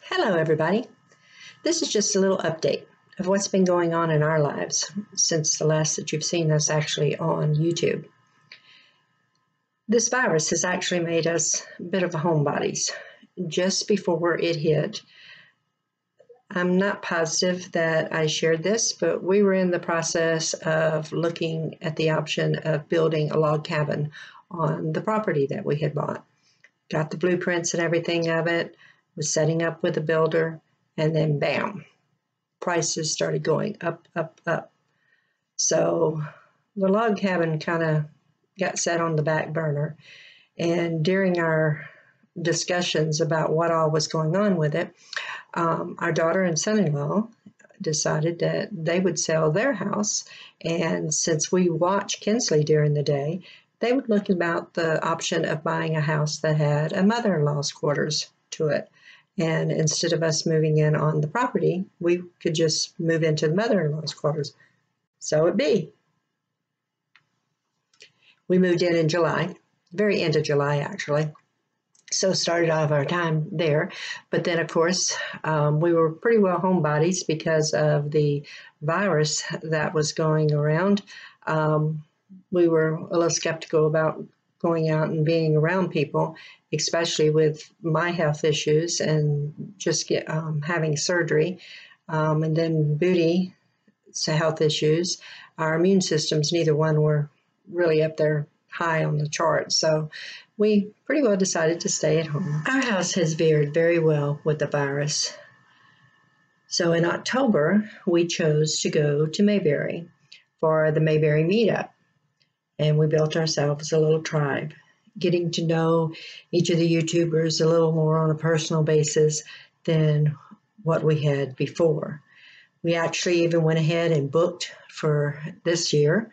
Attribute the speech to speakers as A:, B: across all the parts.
A: Hello everybody. This is just a little update of what's been going on in our lives since the last that you've seen us actually on YouTube. This virus has actually made us a bit of a homebodies. Just before it hit, I'm not positive that I shared this, but we were in the process of looking at the option of building a log cabin on the property that we had bought. Got the blueprints and everything of it, was setting up with a builder, and then bam, prices started going up, up, up. So the log cabin kind of got set on the back burner. And during our discussions about what all was going on with it, our daughter and son-in-law decided that they would sell their house. And since we watch Kinsley during the day, they would look about the option of buying a house that had a mother-in-law's quarters to it. And instead of us moving in on the property, we could just move into the mother-in-law's quarters. So it be. We moved in July, very end of July actually. So started off our time there. But then of course, we were pretty well homebodies because of the virus that was going around. We were a little skeptical about going out and being around people, especially with my health issues and just having surgery. And then Booty's health issues. Our immune systems, neither one were really up there high on the chart. So we pretty well decided to stay at home. Our house has fared very well with the virus. So in October, we chose to go to Mayberry for the Mayberry meetup. And we built ourselves a little tribe, getting to know each of the YouTubers a little more on a personal basis than what we had before. We actually even went ahead and booked for this year.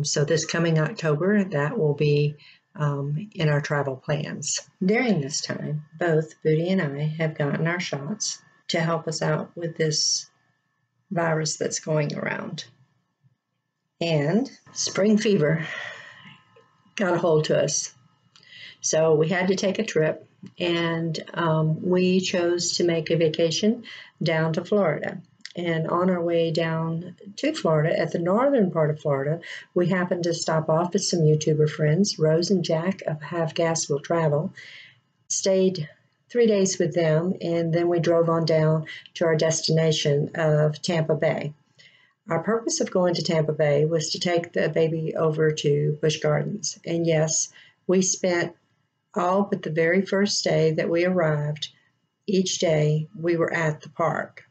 A: So this coming October, that will be in our travel plans. During this time, both Booty and I have gotten our shots to help us out with this virus that's going around. And spring fever got a hold to us. So we had to take a trip, and we chose to make a vacation down to Florida. And on our way down to Florida, at the northern part of Florida, we happened to stop off with some YouTuber friends, Rose and Jack of Have Gas Will Travel. Stayed 3 days with them, and then we drove on down to our destination of Tampa Bay. Our purpose of going to Tampa Bay was to take the baby over to Busch Gardens. And yes, we spent all but the very first day that we arrived, each day we were at the park.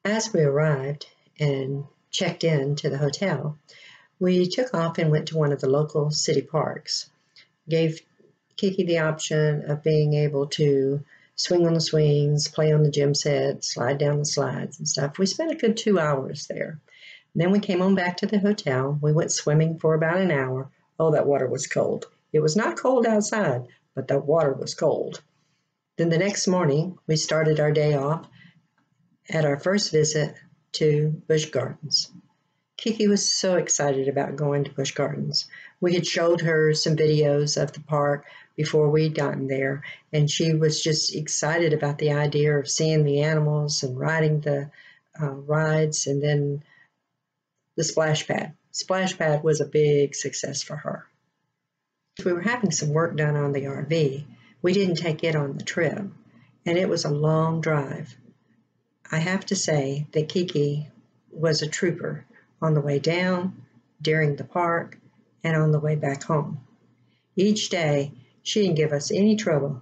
A: As we arrived and checked in to the hotel, we took off and went to one of the local city parks. Gave Kiki the option of being able to swing on the swings, play on the gym set, slide down the slides and stuff. We spent a good 2 hours there. Then we came on back to the hotel. We went swimming for about an hour. Oh, that water was cold. It was not cold outside, but the water was cold. Then the next morning, we started our day off at our first visit to Busch Gardens. Kiki was so excited about going to Busch Gardens. We had showed her some videos of the park before we'd gotten there, and she was just excited about the idea of seeing the animals and riding the rides, and then the splash pad. Splash pad was a big success for her. We were having some work done on the RV. We didn't take it on the trip, and it was a long drive. I have to say that Kiki was a trooper on the way down, during the park, and on the way back home. Each day, she didn't give us any trouble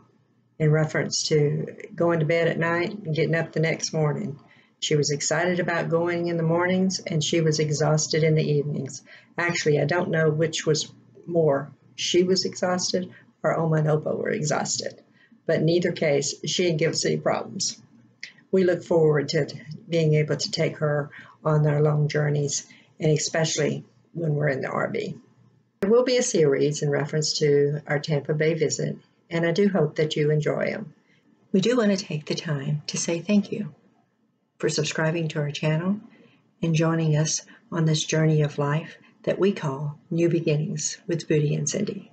A: in reference to going to bed at night and getting up the next morning. She was excited about going in the mornings, and she was exhausted in the evenings. Actually, I don't know which was more. She was exhausted or Oma and Opa were exhausted. But in either case, she didn't give us any problems. We look forward to being able to take her on our long journeys, and especially when we're in the RV. There will be a series in reference to our Tampa Bay visit, and I do hope that you enjoy them. We do want to take the time to say thank you for subscribing to our channel and joining us on this journey of life that we call New Beginnings with Booty and Cindy.